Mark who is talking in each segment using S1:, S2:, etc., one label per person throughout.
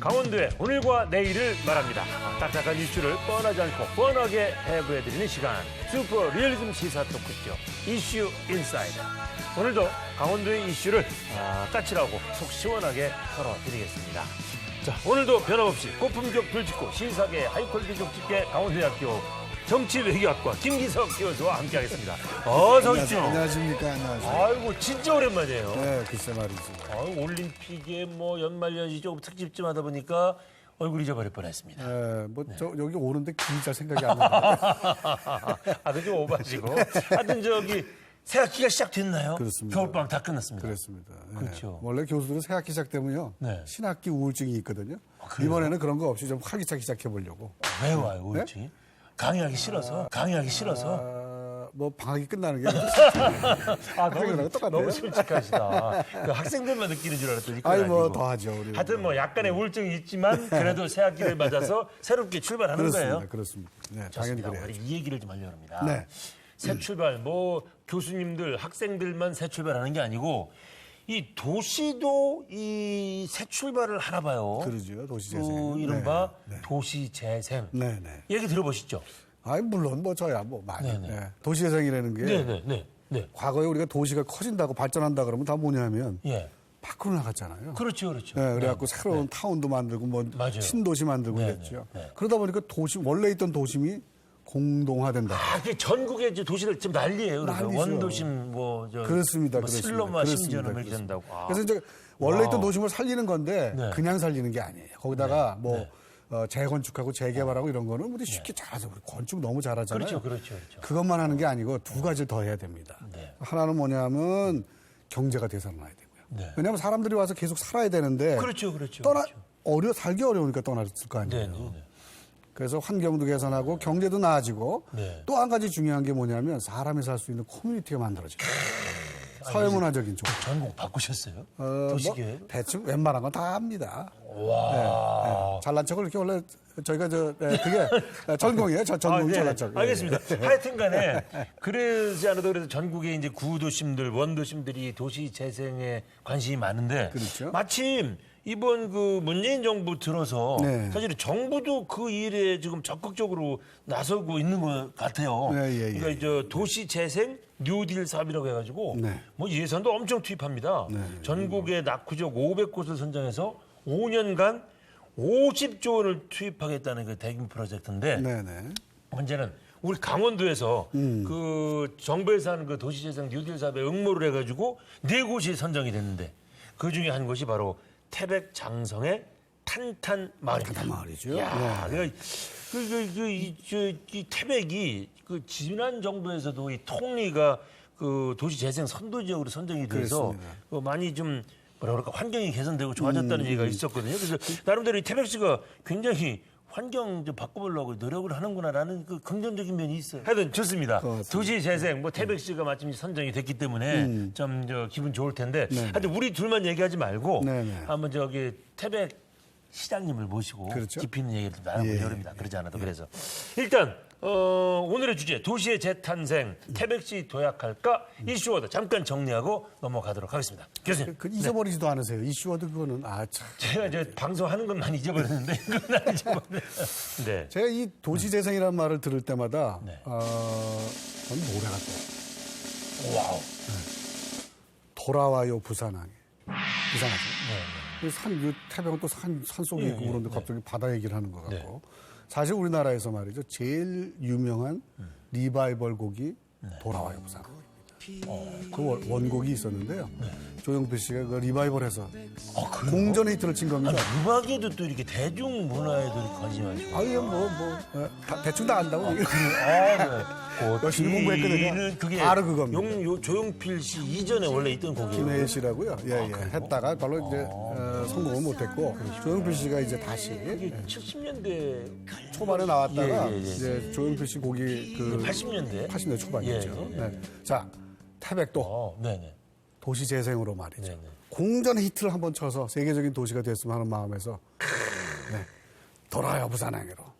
S1: 강원도의 오늘과 내일을 말합니다. 딱딱한 이슈를 뻔하지 않고 뻔하게 해부해드리는 시간. 슈퍼 리얼리즘 시사 토크쇼 이슈 인사이드. 오늘도 강원도의 이슈를 까칠하고 속 시원하게 털어드리겠습니다. 자, 오늘도 변함없이 고품격 불짓고 시사계 하이퀄리티 족집계 강원대학교 정치외교학과 김기석 교수와 함께하겠습니다. 어서 오십시오.
S2: 안녕하십니까. 안녕하세요.
S1: 아이고 진짜 오랜만이에요.
S2: 네, 글쎄 말이지.
S1: 올림픽에 뭐 연말연시 조금 특집쯤 하다 보니까 얼굴 잊어버릴 뻔했습니다.
S2: 네, 저 여기 오는데 길이 잘 생각이 안 나요.
S1: 좀 오바시고. 하여튼 새학기가 시작됐나요?
S2: 그렇습니다.
S1: 겨울방학 다 끝났습니다.
S2: 그렇습니다. 네.
S1: 그렇죠.
S2: 원래 교수들은 새학기 시작되면요.
S1: 네.
S2: 신학기 우울증이 있거든요.
S1: 그래요?
S2: 이번에는 그런 거 없이 좀 활기차게 시작해 보려고.
S1: 왜 와요, 우울증이? 강의하기 싫어서?
S2: 뭐 방학이 끝나는 게
S1: 너무 솔직하시다. 그 학생들만 느끼는 줄 알았더니
S2: 아니 뭐 더 하죠. 우리.
S1: 하여튼 뭐 약간의 우울증이 있지만 그래도 새학기를 맞아서 새롭게 출발하는
S2: 그렇습니다.
S1: 거예요.
S2: 그렇습니다. 네,
S1: 좋습니다.
S2: 당연히 그래요.
S1: 이 얘기를 좀 하려고 합니다.
S2: 네.
S1: 새 출발, 교수님들, 학생들만 새 출발하는 게 아니고 이 도시도 이 새 출발을 하나 봐요.
S2: 그러죠. 도시재생.
S1: 이른바 도시재생.
S2: 네, 네.
S1: 얘기 들어보시죠.
S2: 아니 물론 뭐 저야 뭐 많이.
S1: 네네.
S2: 네. 도시재생이라는 게
S1: 네.
S2: 과거에 우리가 도시가 커진다고 발전한다 그러면 다 뭐냐면
S1: 예.
S2: 밖으로 나갔잖아요.
S1: 그렇죠.
S2: 네, 그래갖고 새로운 타운도 만들고
S1: 맞아요.
S2: 신도시 만들고 그랬죠. 그러다 보니까 원래 있던 도심이 공동화된다.
S1: 그게 전국의 이제 도시들 지금 난리예요. 그래서
S2: 난리죠.
S1: 원도심
S2: 그렇습니다.
S1: 슬럼화 심지어는 이렇게 된다고.
S2: 그래서 이제 원래 있던 도심을 살리는 건데
S1: 네.
S2: 그냥 살리는 게 아니에요. 거기다가 재건축하고 재개발하고 이런 거는 우리 쉽게 잘하죠. 우리 건축 너무 잘하잖아요.
S1: 그렇죠.
S2: 그것만 하는 게 아니고 두 가지를 더 해야 됩니다.
S1: 네.
S2: 하나는 뭐냐면 경제가 되살아나야 되고요.
S1: 네.
S2: 왜냐하면 사람들이 와서 계속 살아야 되는데
S1: 그렇죠.
S2: 살기 어려우니까 떠났을 거 아니에요.
S1: 네.
S2: 그래서 환경도 개선하고 경제도 나아지고
S1: 네.
S2: 또 한 가지 중요한 게 뭐냐면 사람이 살 수 있는 커뮤니티가 만들어져요. 사회문화적인 쪽.
S1: 전공 바꾸셨어요? 도시계획?
S2: 뭐 대충 웬만한 건 다 합니다.
S1: 와.
S2: 잘난 척을 이렇게 원래 저희가 그게 전공이에요. 전공이 잘난 척.
S1: 알겠습니다. 하여튼 간에 그러지 않아도 그래도 전국에 이제 구도심들, 원도심들이 도시 재생에 관심이 많은데
S2: 그렇죠.
S1: 마침 이번 문재인 정부 들어서
S2: 네.
S1: 사실 정부도 그 일에 지금 적극적으로 나서고 있는 것 같아요.
S2: 예.
S1: 그러니까 이제 도시 재생 뉴딜 사업이라고 해가지고
S2: 네.
S1: 뭐 예산도 엄청 투입합니다. 전국의 낙후적 500곳을 선정해서 5년간 50조 원을 투입하겠다는 그 대규모 프로젝트인데
S2: 네네.
S1: 문제는 우리 강원도에서 그 정부에서 하는 그 도시재생 뉴딜 사업에 응모를 해가지고 4곳이 선정이 됐는데 그 중에 한 곳이 바로 태백 장성의 탄탄 마을입니다.
S2: 탄탄 마을이죠.
S1: 야, 이 태백이 그 지난 정부에서도 이 통리가 그 도시재생 선도지역으로 선정이 돼서 많이 좀 환경이 개선되고 좋아졌다는 얘기가 있었거든요. 그래서 나름대로 이 태백시가 굉장히 환경 좀 바꿔보려고 노력을 하는구나라는 그 긍정적인 면이 있어요. 하여튼 좋습니다. 도시재생 태백시가 마침 선정이 됐기 때문에 좀 기분 좋을 텐데 하여튼 우리 둘만 얘기하지 말고 한번 태백 시장님을 모시고
S2: 그렇죠?
S1: 깊이 있는 얘기를 좀 나눠보려고 합니다. 그러지 않아도 그래서 일단 오늘의 주제 도시의 재탄생 태백시 도약할까 이슈워드 잠깐 정리하고 넘어가도록 하겠습니다. 교수님.
S2: 잊어버리지도 않으세요. 이슈워드 그거는 참.
S1: 제가 이제 방송하는 건 많이 잊어버렸는데 그건 안 잊어버렸어요. 네.
S2: 제가 이 도시재생이라는 말을 들을 때마다 저는 노래가 떠요.
S1: 와우.
S2: 돌아와요 부산항에. 이상하죠. 태백은 또 산 속에 있고 그런데 갑자기 바다 얘기를 하는 것 같고. 사실 우리나라에서 말이죠. 제일 유명한 리바이벌 곡이 돌아와요 부산. 그 원곡이 있었는데요. 조용필 씨가 그 리바이벌해서 공전 히트를 친 겁니다.
S1: 음악에도 또 이렇게 대중문화에도 이렇게 관심이 많으시고.
S2: 대충 다 안다고. 열심히
S1: 네.
S2: 공부했거든요.
S1: 그게
S2: 바로 그겁니다.
S1: 조용필 씨 이전에 원래 있던 곡이에요.
S2: 김혜일 씨라고요. 했다가 별로 이제 성공을 못했고 조용필 씨가 이제 다시
S1: 70년대
S2: 초반에 나왔다가 이제 조용필 씨 곡이
S1: 80년대
S2: 초반이죠. 자, 태백도 도시 재생으로 말이죠. 공전 히트를 한번 쳐서 세계적인 도시가 됐으면 하는 마음에서 돌아요 부산항으로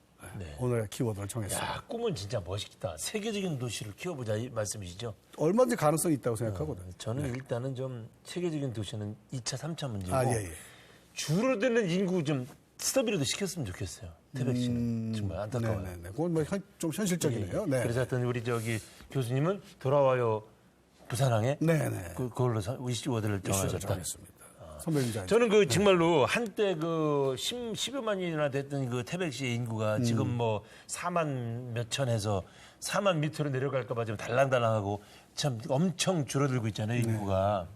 S2: 오늘의 키워드를 정했습니다.
S1: 야, 꿈은 진짜 멋있다. 세계적인 도시를 키워보자 이 말씀이시죠?
S2: 얼마든지 가능성이 있다고 생각하거든요.
S1: 저는 일단은 좀 세계적인 도시는 2차, 3차 문제고
S2: 예.
S1: 줄어드는 인구 좀 스톱이라도 시켰으면 좋겠어요. 태백 씨는 정말 안타까워요.
S2: 네네네. 그건 뭐 좀 현실적이네요. 네.
S1: 그래서 하여튼 우리 교수님은 돌아와요 부산항에
S2: 네네.
S1: 그걸로 이슈워드를 정하셨다.
S2: 정했습니다. 선배님
S1: 저는 그 정말로 한때 그 10여만이나 됐던 그 태백 씨의 인구가 지금 뭐 4만 몇천에서 4만 밑으로 내려갈까 봐 지금 달랑달랑하고 참 엄청 줄어들고 있잖아요, 인구가.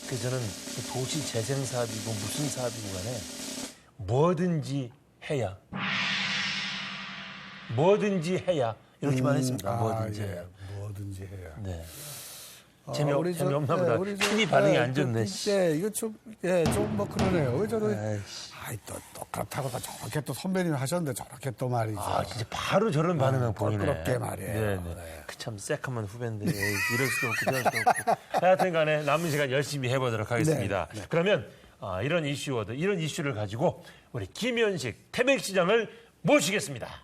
S1: 그래서 저는 그 도시 재생 사업이고 무슨 사업이고 간에 뭐든지 해야 이렇게만 했습니다. 뭐든지 해야.
S2: 뭐든지 해야.
S1: 네.
S2: 우리
S1: 재미없나 보다. 팬이 반응이 안 좋네.
S2: 네, 이거 좀 뭐 그러네요. 왜 저는 또 그렇다고 또 저렇게 또 선배님이 하셨는데 저렇게 또 말이죠.
S1: 진짜 바로 저런 반응을 보이네.
S2: 껄끄럽게 말이에요.
S1: 네. 참 새카만 후배인데 이럴 수도 없고 저럴 수도 없고. 하여튼 간에 남은 시간 열심히 해보도록 하겠습니다.
S2: 네.
S1: 그러면 이런 이슈워드, 이런 이슈를 가지고 우리 김현식 태백시장을 모시겠습니다.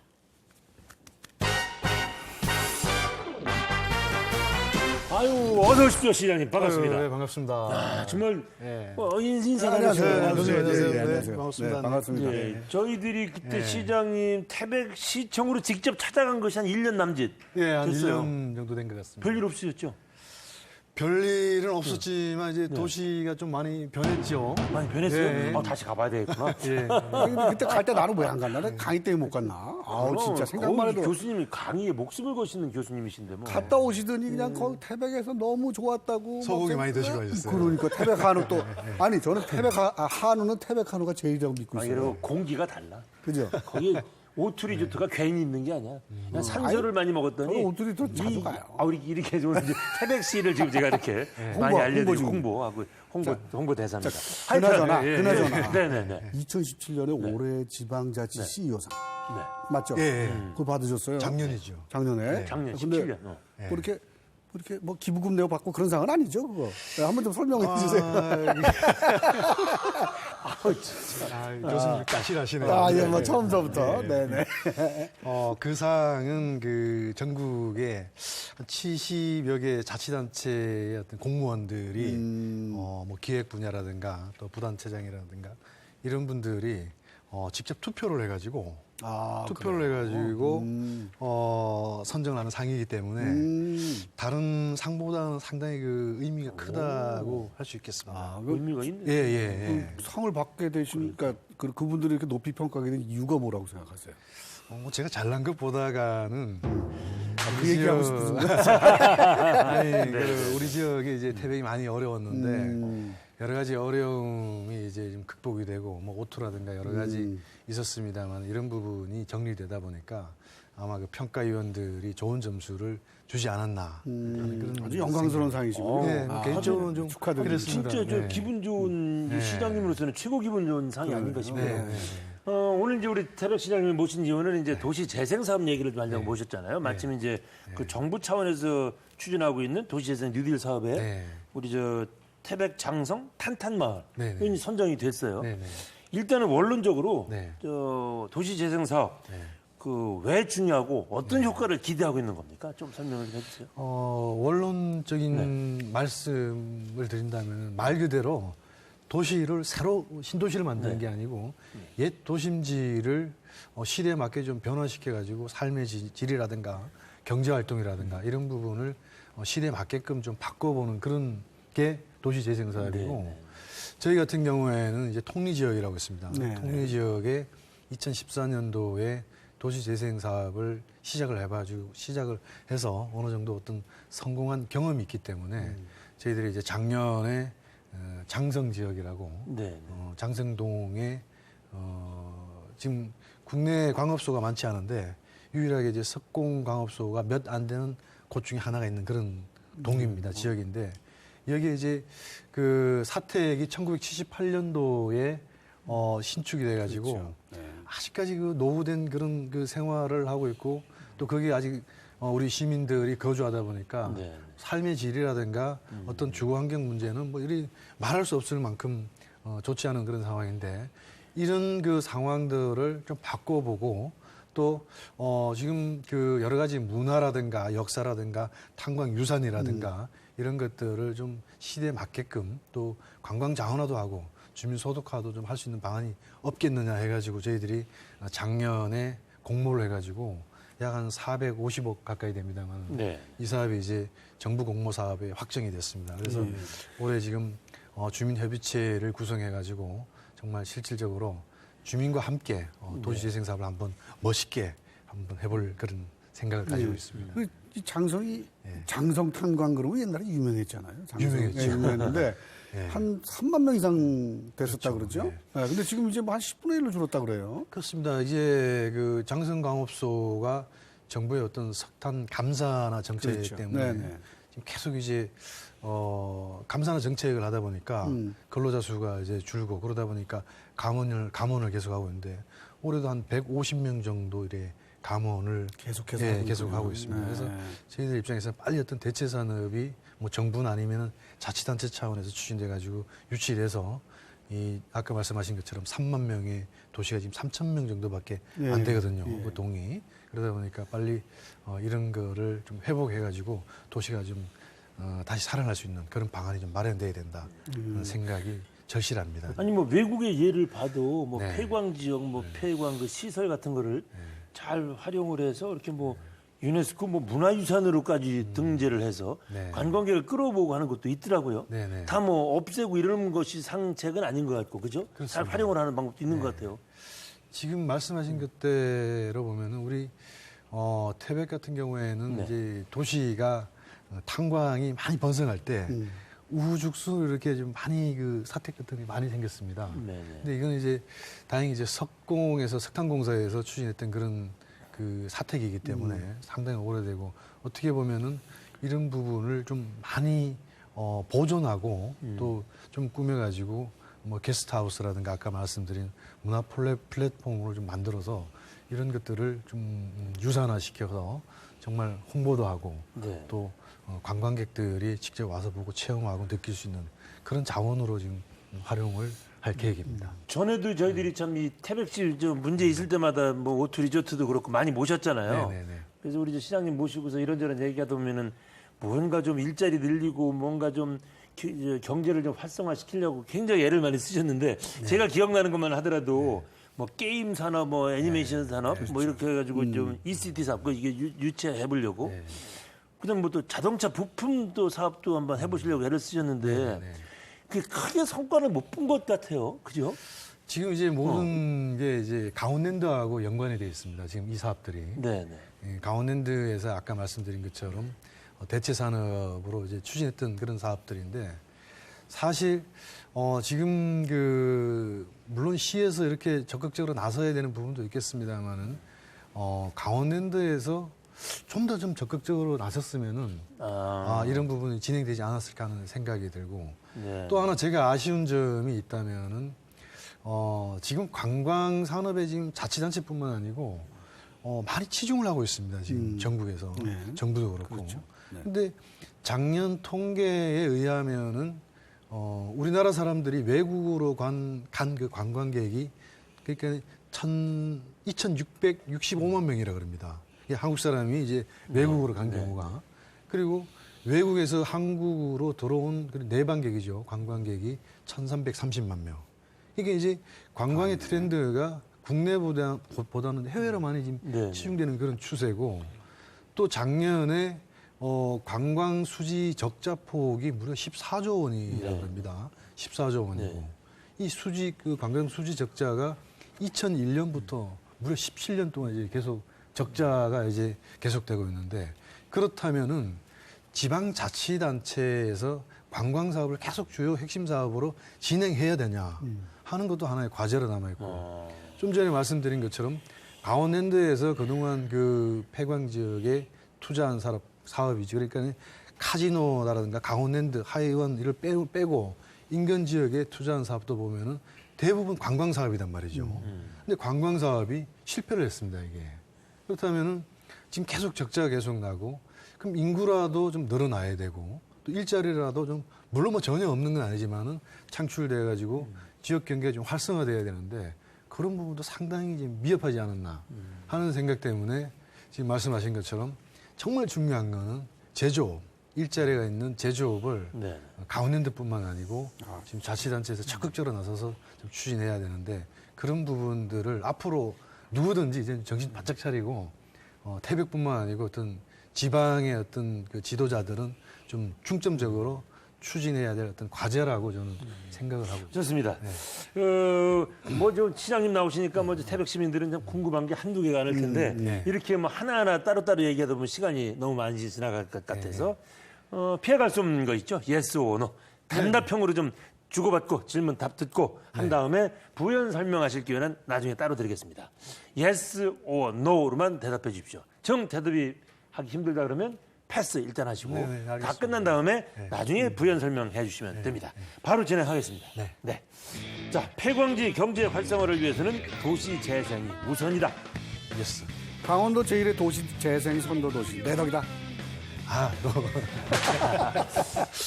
S1: 아유, 어서 오십시오, 시장님. 반갑습니다.
S3: 네, 반갑습니다.
S1: 정말
S3: 네.
S1: 인사하셨어요.
S3: 안녕하세요.
S2: 안녕하세요.
S3: 반갑습니다.
S2: 네, 반갑습니다.
S1: 예, 저희들이 그때 시장님 태백시청으로 직접 찾아간 것이 한 1년 남짓
S3: 예, 한
S1: 됐어요.
S3: 1년 정도 된 것 같습니다.
S1: 별일 없으셨죠?
S3: 별일은 없었지만 이제 도시가 좀 많이 변했죠.
S1: 많이 변했어요?
S3: 예.
S1: 다시 가봐야 되겠구나.
S3: 예.
S2: 아니, 근데 그때 갈 때 나는 왜 안 갔나? 나 강의 때문에 못 갔나? 아우, 진짜 생각만 해도.
S1: 교수님이 강의에 목숨을 거시는 교수님이신데 뭐.
S2: 갔다 오시더니 그냥 거기 태백에서 너무 좋았다고.
S3: 소고기
S2: 막
S3: 많이 드시고 가셨어요.
S2: 그러니까 태백 한우 또. 아니, 저는 한우는 태백 한우가 제일이라고 믿고 있어요.
S1: 그리고 공기가 달라.
S2: 그죠?
S1: 거기 오투리 주트가 괜히 있는 게 아니야. 그냥 산소를 많이 먹었더니.
S2: 저는 오투리 더 자주 가요.
S1: 우리 이렇게 좋은 태백 씨를 지금 제가 이렇게 많이 알려드리고 홍보하고 홍보 대사입니다.
S2: 그나저나.
S1: 네네네.
S2: 2017년에 올해 지방자치 CEO상.
S1: 네.
S2: 맞죠?
S3: 예.
S2: 그거 받으셨어요?
S3: 작년이죠.
S2: 작년에.
S1: 작년
S2: 근데
S1: 17년.
S2: 그렇게 뭐 기부금 내고 받고 그런 상은 아니죠, 그거. 네, 한번 좀 설명해 주세요.
S3: 교수님 까실하시네요.
S2: 예, 뭐 처음서부터. 네네.
S3: 그 상은 그 전국에 한 70여 개 자치단체의 어떤 공무원들이 뭐 기획 분야라든가 또 부단체장이라든가 이런 분들이 직접 투표를 해가지고 선정을 하는 상이기 때문에 다른 상보다는 상당히 그 의미가 크다고 할 수 있겠습니다.
S1: 의미가 있네.
S3: 예.
S2: 상을 받게 되시니까 그분들이 이렇게 높이 평가하게 된 이유가 뭐라고 생각하세요?
S3: 뭐 제가 잘난 것보다가는
S2: 그 얘기하고 싶으신 거예요?
S3: 아니, 우리 지역에 이제 태백이 많이 어려웠는데 여러 가지 어려움이 이제 좀 극복이 되고 뭐 오토라든가 여러 가지 있었습니다만 이런 부분이 정리되다 보니까 아마 그 평가위원들이 좋은 점수를 주지 않았나 하는 그런
S2: 아주 영광스러운 상이시군요.
S3: 네, 개인적으로 좀
S2: 축하드립니다.
S3: 그랬습니다.
S1: 진짜 저 기분 좋은 시장님으로서는 최고 기분 좋은 상이 아닌가 싶어요. 오늘 이제 우리 태백 시장님을 모신 이유는 이제 도시 재생 사업 얘기를 좀 하려고 모셨잖아요. 마침 이제 그 정부 차원에서 추진하고 있는 도시 재생 뉴딜 사업에 우리 저 태백 장성 탄탄마을이 선정이 됐어요. 일단은 원론적으로 저 도시 재생 사업 그 왜 중요하고 어떤 효과를 기대하고 있는 겁니까? 좀 설명을 좀 해주세요.
S3: 원론적인 말씀을 드린다면 말 그대로 도시를 새로 신도시를 만드는 게 아니고 옛 도심지를 시대에 맞게 좀 변화시켜가지고 삶의 질이라든가 경제 활동이라든가 이런 부분을 시대에 맞게끔 좀 바꿔보는 그런 게 도시 재생 사업이고 저희 같은 경우에는 이제 통리 지역이라고 있습니다. 통리 지역에 2014년도에 도시 재생 사업을 시작을 해서 어느 정도 어떤 성공한 경험이 있기 때문에 저희들이 이제 작년에 장성 지역이라고 장성동에 지금 국내 광업소가 많지 않은데 유일하게 이제 석공 광업소가 몇 안 되는 곳 중에 하나가 있는 그런 동입니다. 지역인데 여기에 이제 그 사택이 1978년도에 신축이 돼가지고 아직까지 그 노후된 그런 그 생활을 하고 있고 또 거기 아직 우리 시민들이 거주하다 보니까 삶의 질이라든가 어떤 주거 환경 문제는 뭐 이리 말할 수 없을 만큼 좋지 않은 그런 상황인데 이런 그 상황들을 좀 바꿔보고 또 지금 그 여러 가지 문화라든가 역사라든가 탄광 유산이라든가 이런 것들을 좀 시대에 맞게끔 또 관광 자원화도 하고 주민 소득화도 좀 할 수 있는 방안이 없겠느냐 해가지고 저희들이 작년에 공모를 해가지고 약 한 450억 가까이 됩니다만
S1: 네.
S3: 이 사업이 이제 정부 공모 사업에 확정이 됐습니다. 그래서 올해 지금 주민협의체를 구성해가지고 정말 실질적으로 주민과 함께 도시재생 사업을 한번 멋있게 한번 해볼 그런 생각을 가지고 있습니다.
S2: 이 장성이 장성 탄광 그러면 옛날에 유명했잖아요.
S3: 유명했죠.
S2: 유명했는데 한 3만 명 이상 됐었다
S3: 그렇죠.
S2: 그러죠. 근데 지금 이제 뭐 한 10분의 1로 줄었다 그래요.
S3: 그렇습니다. 이제 그 장성광업소가 정부의 어떤 석탄 감산화 정책
S2: 그렇죠.
S3: 때문에
S2: 네네.
S3: 지금 계속 이제 감산화 정책을 하다 보니까 근로자 수가 이제 줄고 그러다 보니까 감원을 계속하고 있는데 올해도 한 150명 정도 이래 감원을 계속 하고 있습니다. 그래서 저희들 입장에서 빨리 어떤 대체 산업이 뭐 정부는 아니면은 자치단체 차원에서 추진돼 가지고 유치돼서 이 아까 말씀하신 것처럼 3만 명의 도시가 지금 3천 명 정도밖에 안 되거든요. 그 동이. 그러다 보니까 빨리 이런 거를 좀 회복해 가지고 도시가 좀 다시 살아날 수 있는 그런 방안이 좀 마련돼야 된다. 그런 생각이 절실합니다.
S1: 아니 뭐 외국의 예를 봐도 뭐
S3: 네.
S1: 폐광 지역, 뭐 폐광 그 시설 같은 거를 잘 활용을 해서 이렇게 뭐 유네스코 뭐 문화유산으로까지 등재를 해서
S3: 네.
S1: 관광객을 끌어보고 하는 것도 있더라고요.
S3: 네네.
S1: 다 뭐 없애고 이러는 것이 상책은 아닌 것 같고 그죠? 잘
S3: 그렇습니다.
S1: 활용을 하는 방법도 있는 것 같아요.
S3: 지금 말씀하신 것대로 보면은 우리 태백 같은 경우에는
S1: 네.
S3: 이제 도시가 탄광이 많이 번성할 때 우후죽순 이렇게 좀 많이 그 사택 같은 게 많이 생겼습니다.
S1: 네네.
S3: 근데 이건 이제 다행히 이제 석공에서 석탄공사에서 추진했던 그런 그 사택이기 때문에 상당히 오래되고 어떻게 보면은 이런 부분을 좀 많이 보존하고 또 좀 꾸며가지고 뭐 게스트하우스라든가 아까 말씀드린 문화 플랫폼으로 좀 만들어서 이런 것들을 좀 유산화시켜서 정말 홍보도 하고
S1: 네.
S3: 또 관광객들이 직접 와서 보고 체험하고 느낄 수 있는 그런 자원으로 지금 활용을 할 계획입니다.
S1: 전에도 저희들이 참 이 태백시 좀 문제 있을 때마다 뭐 오투 리조트도 그렇고 많이 모셨잖아요.
S3: 네네네.
S1: 그래서 우리 시장님 모시고서 이런저런 얘기하다 보면은 뭔가 좀 일자리 늘리고 뭔가 좀 경제를 좀 활성화시키려고 굉장히 애를 많이 쓰셨는데 제가 기억나는 것만 하더라도 뭐 게임 산업, 뭐 애니메이션 산업 뭐 이렇게 해가지고 좀 ECT 사업 그 이게 유치해 보려고 그다음 뭐 또 자동차 부품도 사업도 한번 해보시려고 애를 쓰셨는데 그 크게 성과를 못 본 것 같아요, 그죠?
S3: 지금 이제 모든 게 이제 강원랜드하고 연관이 되어 있습니다. 지금 이 사업들이.
S1: 네네.
S3: 강원랜드에서 아까 말씀드린 것처럼 대체 산업으로 이제 추진했던 그런 사업들인데 사실 지금 그 물론 시에서 이렇게 적극적으로 나서야 되는 부분도 있겠습니다만은 강원랜드에서 좀 더 좀 적극적으로 나섰으면은 이런 부분이 진행되지 않았을까 하는 생각이 들고
S1: 네.
S3: 또 하나 제가 아쉬운 점이 있다면은 지금 관광 산업에 지금 자치단체뿐만 아니고 많이 치중을 하고 있습니다. 지금 전국에서 정부도 그렇고. 근데 작년 통계에 의하면은 우리나라 사람들이 외국으로 간 그 관광객이 그러니까 2,665만 명이라 그럽니다. 이게 한국 사람이 이제 외국으로 간 경우가 그리고 외국에서 한국으로 들어온 내방객이죠. 관광객이 1,330만 명. 이게 이제 관광의 트렌드가 국내보다는 해외로 많이 지금 치중되는 그런 추세고 또 작년에 관광 수지 적자 폭이 무려 14조 원이라고 합니다. 14조 원이고 이 그 관광 수지 적자가 2001년부터 무려 17년 동안 이제 계속 적자가 이제 계속되고 있는데 그렇다면은 지방자치단체에서 관광 사업을 계속 주요 핵심 사업으로 진행해야 되냐 하는 것도 하나의 과제로 남아있고 좀 전에 말씀드린 것처럼 강원랜드에서 그동안 그 폐광 지역에 투자한 사업이죠. 그러니까 카지노라든가 강원랜드, 하이원 이를 빼고 인근 지역에 투자한 사업도 보면은 대부분 관광 사업이단 말이죠. 근데 관광 사업이 실패를 했습니다, 이게. 그렇다면은 지금 계속 적자가 계속 나고 그럼 인구라도 좀 늘어나야 되고 또 일자리라도 좀 물론 뭐 전혀 없는 건 아니지만은 창출돼 가지고 지역 경제가 좀 활성화돼야 되는데 그런 부분도 상당히 지금 미흡하지 않았나 하는 생각 때문에 지금 말씀하신 것처럼 정말 중요한 거는 제조 일자리가 있는 제조업을
S1: 네.
S3: 강원랜드뿐만 아니고 지금 자치단체에서 적극적으로 나서서 좀 추진해야 되는데 그런 부분들을 앞으로 누구든지 이제 정신 바짝 차리고 태백뿐만 아니고 어떤 지방의 어떤 그 지도자들은 좀 중점적으로 추진해야 될 어떤 과제라고 저는 생각을 하고 있습니다.
S1: 좋습니다. 뭐좀 시장님 나오시니까 뭐 태백 시민들은 좀 궁금한 게 한두 개가 아닐 텐데
S3: 네.
S1: 이렇게 뭐 하나하나 따로따로 얘기하다 보면 시간이 너무 많이 지나갈 것 같아서 피해갈 수 없는 거 있죠? yes or no. 단답형으로 좀 주고받고 질문 답 듣고 한 다음에 부연 설명하실 기회는 나중에 따로 드리겠습니다. yes or no로만 대답해 주십시오. 정 대답이 하기 힘들다 그러면 패스 일단 하시고
S3: 네, 네,
S1: 다
S3: 알겠습니다.
S1: 끝난 다음에 나중에 부연 설명해 주시면 됩니다. 바로 진행하겠습니다.
S3: 네.
S1: 자, 폐광지 경제 활성화를 위해서는 도시 재생이 우선이다.
S3: 예스.
S2: 강원도 제1의 도시 재생 선도 도시 내 덕이다.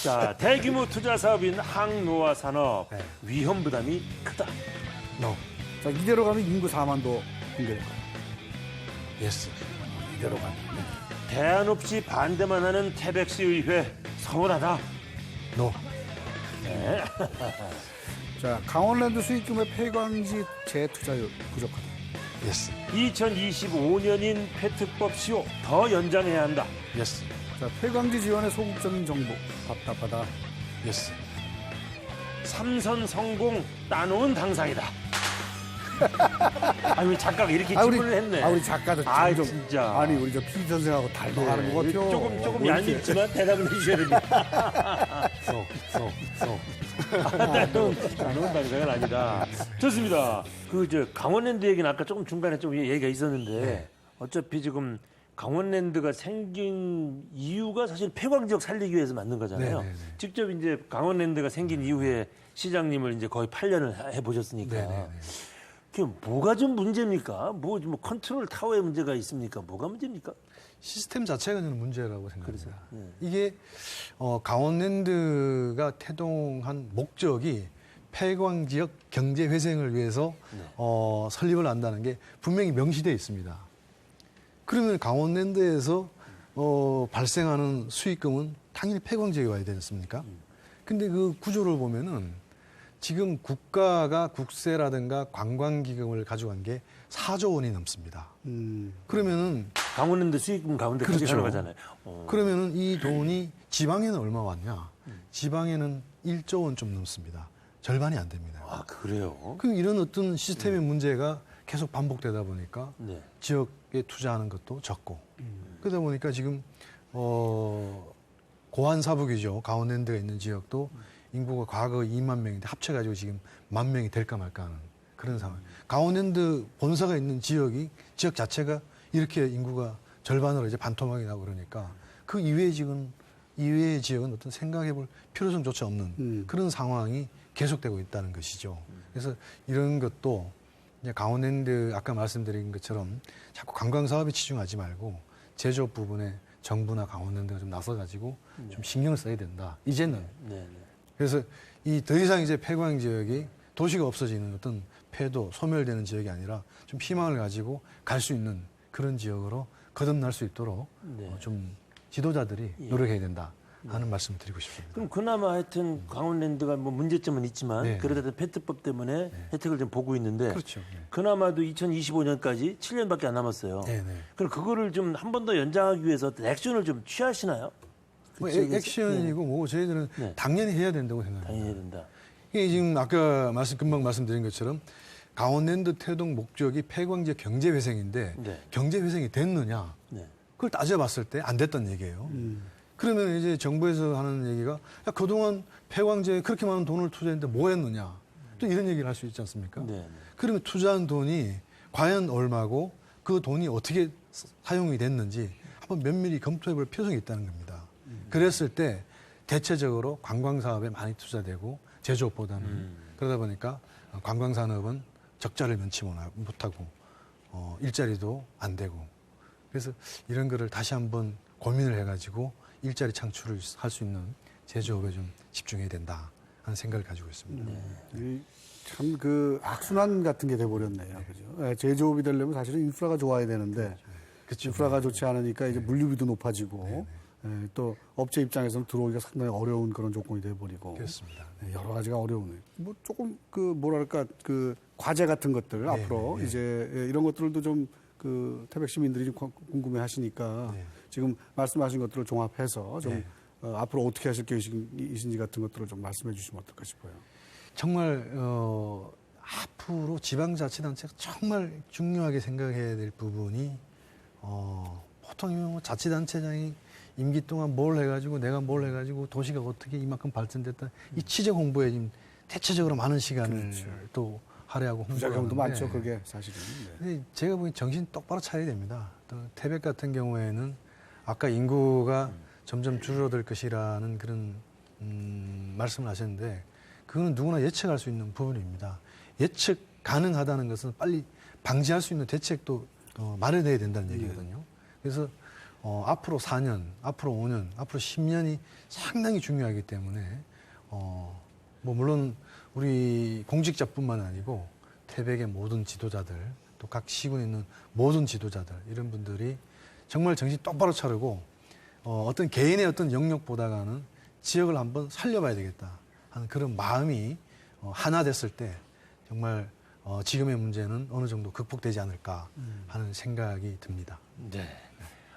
S1: 자, 대규모 투자 사업인 항노화 산업 위험 부담이 크다.
S3: No.
S2: 자, 이대로 가면 인구 4만도 붕괴될 거야.
S3: 예스.
S2: 이대로 가면.
S1: 대안 없이 반대만 하는 태백시의회 서운하다.
S3: No.
S2: 자, 강원랜드 수익금의 폐광지 재투자율 부족하다.
S3: 예스.
S1: 2025년인 폐특법 시효 더 연장해야 한다.
S3: 예스.
S2: 자, 폐광지 지원의 소극적인 정부 답답하다.
S3: 예스.
S1: 삼선 성공 따놓은 당상이다. 우리 작가가 이렇게 질문을 했네.
S2: 우리 작가도 좀
S1: 진짜.
S2: 아니 우리 저 PD 선생하고 닮아가는 것 같아요.
S1: 조금
S2: 뭐 이렇게.
S1: 얄밉지만 대답을 해주셔야 됩니다. 따놓은 당상은 아니다. 좋습니다. 강원랜드 얘기는 아까 조금 중간에 좀 얘기가 있었는데 어차피 지금 강원랜드가 생긴 이유가 사실 폐광 지역 살리기 위해서 만든 거잖아요.
S3: 네네네.
S1: 직접 이제 강원랜드가 생긴 이후에 시장님을 이제 거의 8년을 해보셨으니까.
S3: 네네네.
S1: 그게 뭐가 좀 문제입니까? 뭐 컨트롤 타워에 문제가 있습니까? 뭐가 문제입니까?
S3: 시스템 자체가 저는 문제라고 생각합니다.
S1: 네.
S3: 이게 강원랜드가 태동한 목적이 폐광 지역 경제 회생을 위해서 설립을 한다는 게 분명히 명시되어 있습니다. 그러면 강원랜드에서 발생하는 수익금은 당연히 폐광 지역에 와야 되지 않습니까? 근데 그 구조를 보면은 지금 국가가 국세라든가 관광기금을 가져간 게 4조 원이 넘습니다. 그러면은
S1: 강원랜드 수익금 가운데 그렇죠. 하는 거잖아요.
S3: 그러면은 이 돈이 지방에는 얼마 왔냐? 지방에는 1조 원 좀 넘습니다. 절반이 안 됩니다.
S1: 아, 그래요?
S3: 그럼 이런 어떤 시스템의 문제가 계속 반복되다 보니까
S1: 네.
S3: 지역에 투자하는 것도 적고 그러다 보니까 지금 고환사북이죠. 강원랜드가 있는 지역도 인구가 과거 2만 명인데 합쳐가지고 지금 1만 명이 될까 말까 하는 그런 상황. 강원랜드 본사가 있는 지역 자체가 이렇게 인구가 절반으로 이제 반토막이 나고 그러니까 그 이외의 지역은 어떤 생각해볼 필요성조차 없는 그런 상황이 계속되고 있다는 것이죠. 그래서 이런 것도 이제 강원랜드 아까 말씀드린 것처럼 자꾸 관광 사업에 치중하지 말고 제조업 부분에 정부나 강원랜드가 좀 나서가지고 좀 신경을 써야 된다. 이제는.
S1: 네.
S3: 그래서 더 이상 이제 폐광 지역이 도시가 없어지는 어떤 폐도 소멸되는 지역이 아니라 좀 희망을 가지고 갈 수 있는 그런 지역으로 거듭날 수 있도록 좀 지도자들이 노력해야 된다 하는 말씀을 드리고 싶습니다.
S1: 그럼 그나마 하여튼 강원랜드가 뭐 문제점은 있지만
S3: 네.
S1: 그래도 폐특법 때문에 혜택을 좀 보고 있는데
S3: 그렇죠. 네.
S1: 그나마도 2025년까지 7년밖에 안 남았어요.
S3: 네네.
S1: 그럼 그거를 좀 한 번 더 연장하기 위해서 액션을 좀 취하시나요?
S3: 뭐 액션이고 뭐고 저희들은
S1: 네.
S3: 당연히 해야 된다고 생각합니다.
S1: 당연히 해야 된다.
S3: 이게 지금 아까 금방 말씀드린 것처럼 강원랜드 태동 목적이 폐광지역 경제회생인데
S1: 네.
S3: 경제회생이 됐느냐?
S1: 네.
S3: 그걸 따져봤을 때 안 됐던 얘기예요. 그러면 이제 정부에서 하는 얘기가 야, 그동안 폐광지에 그렇게 많은 돈을 투자했는데 뭐 했느냐? 또 이런 얘기를 할 수 있지 않습니까?
S1: 네.
S3: 그러면 투자한 돈이 과연 얼마고 그 돈이 어떻게 사용이 됐는지 한번 면밀히 검토해볼 필요성이 있다는 겁니다. 그랬을 때 대체적으로 관광사업에 많이 투자되고 제조업보다는 그러다 보니까 관광산업은 적자를 면치 못하고 일자리도 안 되고 그래서 이런 거를 다시 한번 고민을 해가지고 일자리 창출을 할 수 있는 제조업에 좀 집중해야 된다 하는 생각을 가지고 있습니다.
S2: 참 그 악순환 같은 게 돼버렸네요. 그죠? 제조업이 되려면 사실은 인프라가 좋아야 되는데
S3: 그렇죠.
S2: 인프라가 좋지 않으니까 이제 물류비도 높아지고 또 업체 입장에서는 들어오기가 상당히 어려운 그런 조건이 돼버리고
S3: 그렇습니다.
S2: 여러 가지가 어려운 뭐 조금 그 뭐랄까 그 과제 같은 것들 앞으로 이제 이런 것들도 좀 그 태백 시민들이 좀 궁금해하시니까 지금 말씀하신 것들을 종합해서 좀 앞으로 어떻게 하실 계획이신지 같은 것들을 좀 말씀해 주시면 어떨까 싶어요.
S3: 정말 앞으로 지방자치단체가 정말 중요하게 생각해야 될 부분이 보통이면 뭐 자치단체장이 임기 동안 뭘 해가지고 내가 뭘 해가지고 도시가 어떻게 이만큼 발전됐다 이 취재 홍보에 지금 대체적으로 많은 시간을 또 할애하고
S2: 부작용도 많죠, 그게 사실은.
S3: 근데 제가 보기엔 정신 똑바로 차려야 됩니다. 또 태백 같은 경우에는 아까 인구가 점점 줄어들 것이라는 그런 말씀을 하셨는데 그거는 누구나 예측할 수 있는 부분입니다. 예측 가능하다는 것은 빨리 방지할 수 있는 대책도 마련해야 된다는 얘기거든요. 그래서 앞으로 4년, 앞으로 5년, 앞으로 10년이 상당히 중요하기 때문에 뭐 물론 우리 공직자뿐만 아니고 태백의 모든 지도자들 또 각 시군에 있는 모든 지도자들 이런 분들이 정말 정신 똑바로 차리고 어떤 개인의 어떤 영역보다가는 지역을 한번 살려봐야 되겠다 하는 그런 마음이 하나 됐을 때 정말 지금의 문제는 어느 정도 극복되지 않을까 하는 생각이 듭니다.
S1: 네.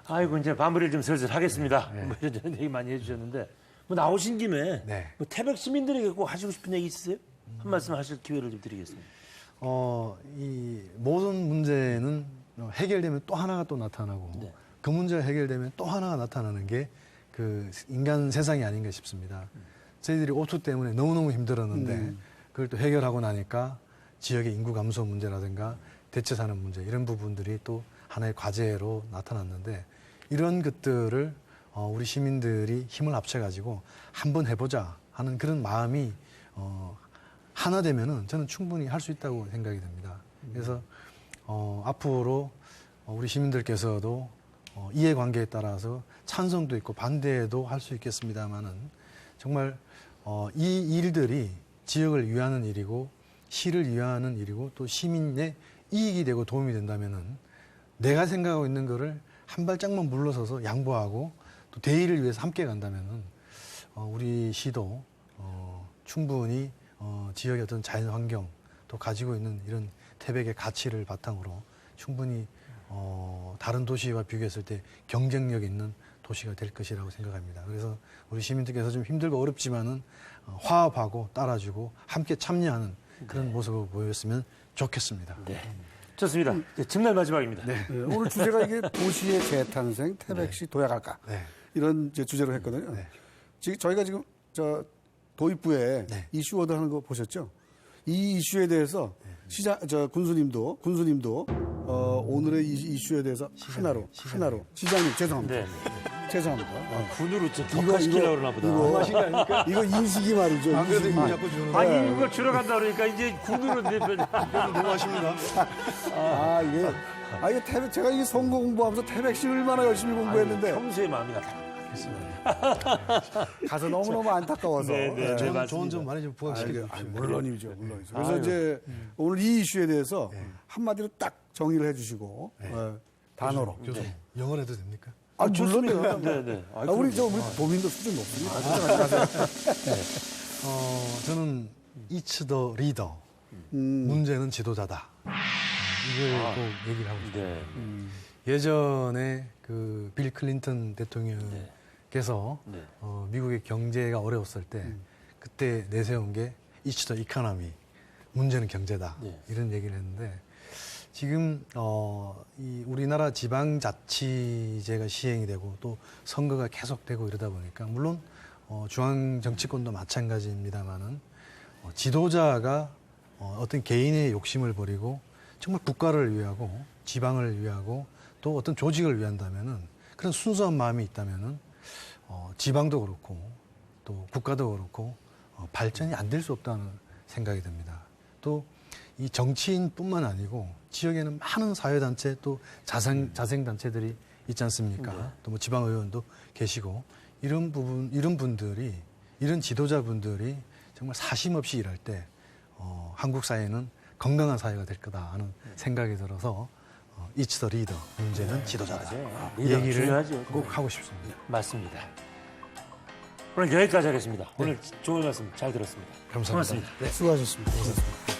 S1: 아이고 이제 마무리를 좀 슬슬 하겠습니다. 뭐 이런 얘기 많이 해주셨는데 뭐 나오신 김에 뭐 태백 시민들에게 꼭 하시고 싶은 얘기 있으세요? 한 말씀 하실 기회를 좀 드리겠습니다.
S3: 이 모든 문제는 해결되면 또 하나가 또 나타나고 그 문제가 해결되면 또 하나가 나타나는 게 그 인간 세상이 아닌가 싶습니다. 저희들이 오투 때문에 너무너무 힘들었는데 그걸 또 해결하고 나니까 지역의 인구 감소 문제라든가 대체 사는 문제 이런 부분들이 또 하나의 과제로 나타났는데 이런 것들을 우리 시민들이 힘을 합쳐가지고 한번 해보자 하는 그런 마음이 하나 되면은 저는 충분히 할 수 있다고 생각이 됩니다. 그래서 앞으로 우리 시민들께서도 이해관계에 따라서 찬성도 있고 반대도 할 수 있겠습니다만은 정말 이 일들이 지역을 위하는 일이고 시를 위하는 일이고 또 시민의 이익이 되고 도움이 된다면은 내가 생각하고 있는 거를 한 발짝만 물러서서 양보하고 또 대의를 위해서 함께 간다면은 우리 시도 충분히 지역의 어떤 자연 환경 또 가지고 있는 이런 태백의 가치를 바탕으로 충분히 다른 도시와 비교했을 때 경쟁력 있는 도시가 될 것이라고 생각합니다. 그래서 우리 시민들께서 좀 힘들고 어렵지만은 화합하고 따라주고 함께 참여하는 그런 모습을 보였으면 좋겠습니다.
S1: 네. 좋습니다. 정말 마지막입니다.
S2: 오늘 주제가 이게 도시의 재탄생, 태백시 도약할까 이런 이제 주제로 했거든요. 지금 저희가 지금 도입부에 이슈워드 하는 거 보셨죠? 이 이슈에 대해서 군수님도 오늘의 이 이슈에 대해서 하나로 시장님 죄송합니다. 죄송합니다.
S1: 군으로 격화시키려고 그러나 보다.
S2: 이거 인식이 말이죠.
S3: 안 그래도 이거 자꾸 주는 거.
S1: 아니 이걸 줄여간다 그러니까 이제 군으로
S3: 너무 하십니다.
S2: 이게 태백 제가 이 선거 공부하면서 태백시 얼마나 열심히 공부했는데
S1: 평소의 마음이
S2: 가서 너무너무 안타까워서
S3: 좋은 점 많이 좀 부각시켜 주십시오.
S2: 물론이죠. 그래서 이제 오늘 이 이슈에 대해서 한마디로 딱 정의를 해주시고 단어로.
S3: 교수님, 영어로 해도 됩니까?
S2: 물론이요.
S1: 네네.
S2: 우리 도민도 수준 높습니다.
S3: 저는 It's the leader. 문제는 지도자다. 이걸 꼭 얘기를 하고 싶어요. 예전에 그 빌 클린턴 대통령께서 미국의 경제가 어려웠을 때 그때 내세운 게 It's the economy. 문제는 경제다. 이런 얘기를 했는데 지금 이 우리나라 지방자치제가 시행이 되고 또 선거가 계속되고 이러다 보니까 물론 중앙 정치권도 마찬가지입니다만은 지도자가 어떤 개인의 욕심을 버리고 정말 국가를 위하고 지방을 위하고 또 어떤 조직을 위한다면은 그런 순수한 마음이 있다면은 지방도 그렇고 또 국가도 그렇고 발전이 안 될 수 없다는 생각이 듭니다. 또 이 정치인뿐만 아니고 지역에는 많은 사회단체 또 자생단체들이 있지 않습니까? 또 뭐 지방의원도 계시고 이런 분들이 이런 지도자분들이 정말 사심 없이 일할 때 한국 사회는 건강한 사회가 될 거다 하는 생각이 들어서 It's the leader. 문제는 지도자다.
S1: 맞아요.
S3: 이
S1: 리더가
S3: 얘기를
S1: 중요하죠.
S3: 꼭 하고 싶습니다.
S1: 맞습니다. 오늘 여기까지 하겠습니다. 오늘 좋은 말씀 잘 들었습니다.
S3: 감사합니다.
S1: 고맙습니다.
S2: 수고하셨습니다. 고맙습니다.